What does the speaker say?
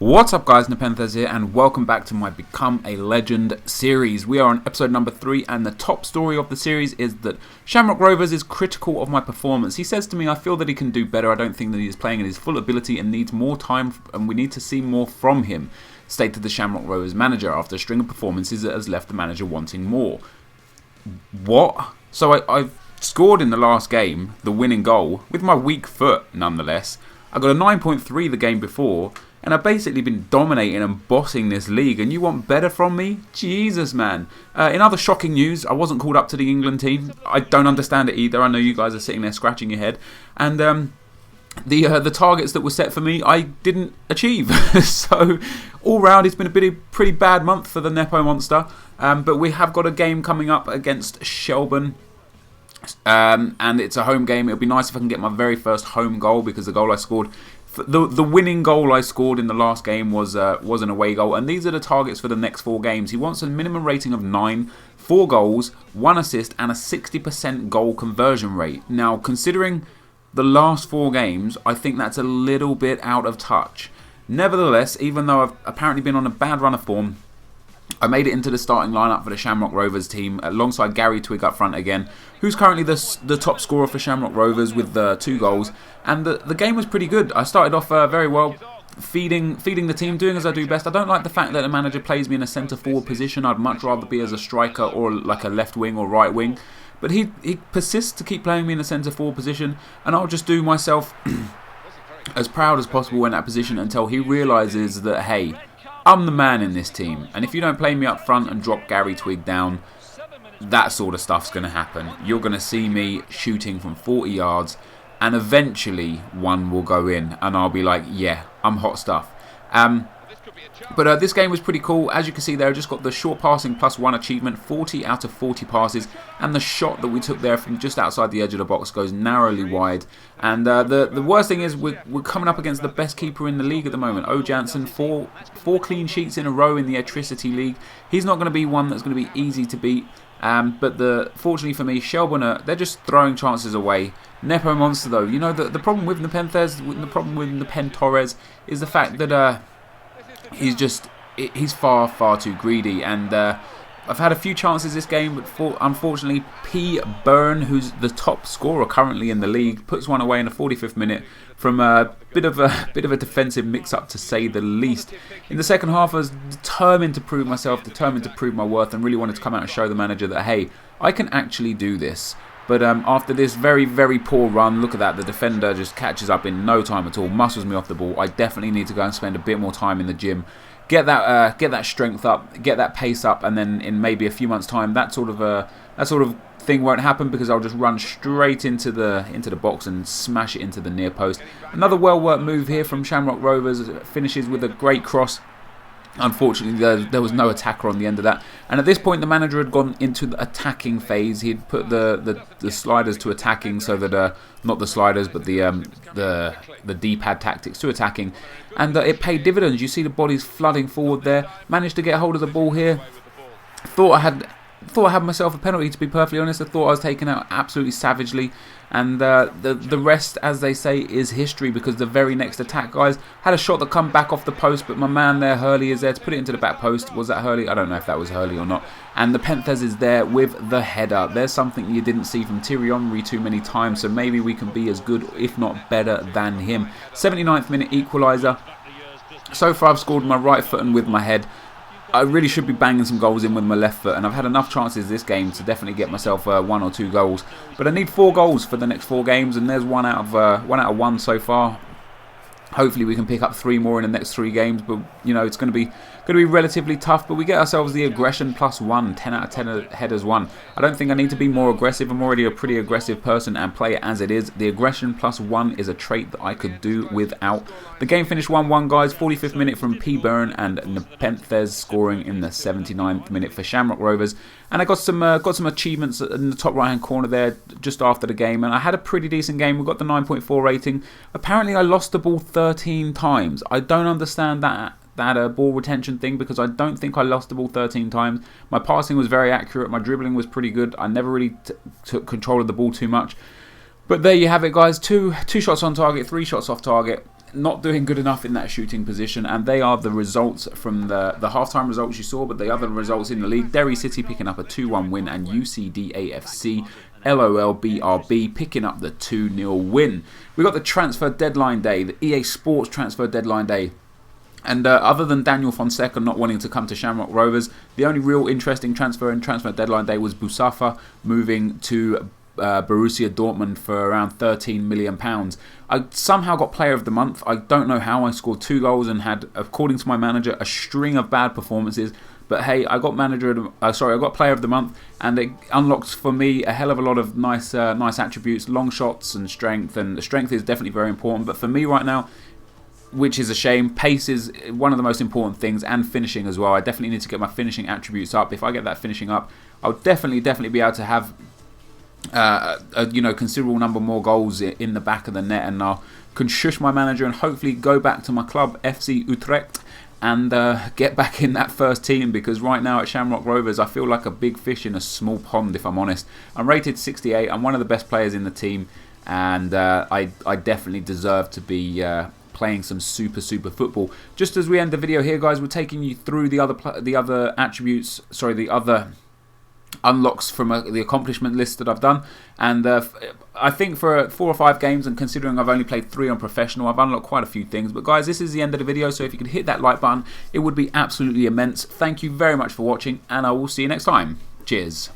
What's up guys, NepentheZ here and welcome back to my Become a Legend series. We are on episode number 3 and the top story of the series is that Shamrock Rovers is critical of my performance. He says to me, I feel that he can do better, I don't think that he is playing at his full ability and needs more time and we need to see more from him, stated the Shamrock Rovers manager after a string of performances that has left the manager wanting more. What? So I've scored in the last game, the winning goal, with my weak foot nonetheless. I got a 9.3 the game before. And I've basically been dominating and bossing this league. And you want better from me? Jesus, man. In other shocking news, I wasn't called up to the England team. I don't understand it either. I know you guys are sitting there scratching your head. And the targets that were set for me, I didn't achieve. So, all round, it's been a pretty bad month for the Nepo monster. But we have got a game coming up against Shelbourne. And it's a home game. It'll be nice if I can get my very first home goal because the goal I scored... The winning goal I scored in the last game was an away goal, and these are the targets for the next 4 games. He wants a minimum rating of 9, 4 goals, 1 assist, and a 60% goal conversion rate. Now, considering the last 4 games, I think that's a little bit out of touch. Nevertheless, even though I've apparently been on a bad run of form, I made it into the starting lineup for the Shamrock Rovers team alongside Gary Twigg up front again, who's currently the top scorer for Shamrock Rovers with 2 goals. And the game was pretty good. I started off very well, feeding the team, doing as I do best. I don't like the fact that the manager plays me in a centre forward position. I'd much rather be as a striker or like a left wing or right wing. But he persists to keep playing me in a centre forward position, and I'll just do myself as proud as possible in that position until he realises that, hey, I'm the man in this team, and if you don't play me up front and drop Gary Twigg down, that sort of stuff's going to happen. You're going to see me shooting from 40 yards, and eventually one will go in, and I'll be like, yeah, I'm hot stuff. But this game was pretty cool. As you can see there, I just got the short passing +1 achievement, 40 out of 40 passes, and the shot that we took there from just outside the edge of the box goes narrowly wide. And the worst thing is we're coming up against the best keeper in the league at the moment, O. Jansen, 4 clean sheets in a row in the Electricity League. He's not going to be one that's going to be easy to beat. But fortunately for me, Shelbourne, they're just throwing chances away. Nepo monster though, you know, the problem with NepentheZ, the problem with NepentheZ is the fact that he's far too greedy, and I've had a few chances this game, but unfortunately P. Byrne, who's the top scorer currently in the league, puts one away in the 45th minute from a bit of a defensive mix-up, to say the least. In the second half, I was determined to prove myself, determined to prove my worth, and really wanted to come out and show the manager that, hey, I can actually do this. But after this very poor run, look at that, the defender just catches up in no time at all, muscles me off the ball. I definitely need to go and spend a bit more time in the gym, get that strength up, get that pace up, and then in maybe a few months' time, that sort of thing won't happen because I'll just run straight into the box and smash it into the near post. Another well-worked move here from Shamrock Rovers, finishes with a great cross. Unfortunately, there was no attacker on the end of that. And at this point, the manager had gone into the attacking phase. He had put the sliders to attacking, so that not the sliders, but the D-pad tactics to attacking, and it paid dividends. You see the bodies flooding forward there. Managed to get hold of the ball here. Thought I had myself a penalty, to be perfectly honest. I thought I was taken out absolutely savagely, and the rest, as they say, is history, because the very next attack, guys, had a shot that come back off the post, but my man there, Hurley, is there to put it into the back post. Was that Hurley? I don't know if that was Hurley or not. And NepentheZ is there with the header. There's something you didn't see from Thierry Henry too many times, so maybe we can be as good, if not better, than him. 79th minute equaliser. So far I've scored with my right foot and with my head. I really should be banging some goals in with my left foot, and I've had enough chances this game to definitely get myself 1 or 2 goals. But I need 4 goals for the next 4 games, and there's one out of 1 so far. Hopefully we can pick up 3 more in the next 3 games, but you know, it's going to be relatively tough. But we get ourselves the aggression +1, 10 out of 10 headers won. I don't think I need to be more aggressive. I'm already a pretty aggressive person and play it as it is. The aggression +1 is a trait that I could do without. The game finished 1-1, guys. 45th minute from P. Byrne, and NepentheZ scoring in the 79th minute for Shamrock Rovers. And I got some achievements in the top right hand corner there just after the game, and I had a pretty decent game. We got the 9.4 rating. Apparently I lost the ball 13 times. I don't understand that ball retention thing, because I don't think I lost the ball 13 times. My passing was very accurate, my dribbling was pretty good. I never really took control of the ball too much. But there you have it, guys. Two shots on target, 3 shots off target. not doing good enough in that shooting position, and they are the results from the halftime results you saw, but the other results in the league. Derry City picking up a 2-1 win, and UCDAFC LOLBRB picking up the 2-0 win. We got the transfer deadline day, the EA Sports transfer deadline day. And other than Daniel Fonseca not wanting to come to Shamrock Rovers, the only real interesting transfer in transfer deadline day was Boussafa moving to Borussia Dortmund for around £13 million. I somehow got player of the month. I don't know how. I scored 2 goals and had, according to my manager, a string of bad performances. But hey, I got I got player of the month, and it unlocked for me a hell of a lot of nice attributes, long shots and strength. And strength is definitely very important. But for me right now, which is a shame, pace is one of the most important things, and finishing as well. I definitely need to get my finishing attributes up. If I get that finishing up, I'll definitely be able to have a considerable number more goals in the back of the net, and I can shush my manager and hopefully go back to my club FC Utrecht and get back in that first team, because right now at Shamrock Rovers I feel like a big fish in a small pond, if I'm honest. I'm rated 68, I'm one of the best players in the team, and I definitely deserve to be playing some super football. Just as we end the video here, guys, we're taking you through the other attributes, the other unlocks from the accomplishment list that I've done, and I think for 4 or 5 games, and considering I've only played 3 on professional, I've unlocked quite a few things. But guys, this is the end of the video, so if you could hit that like button, it would be absolutely immense. Thank you very much for watching, and I will see you next time. Cheers.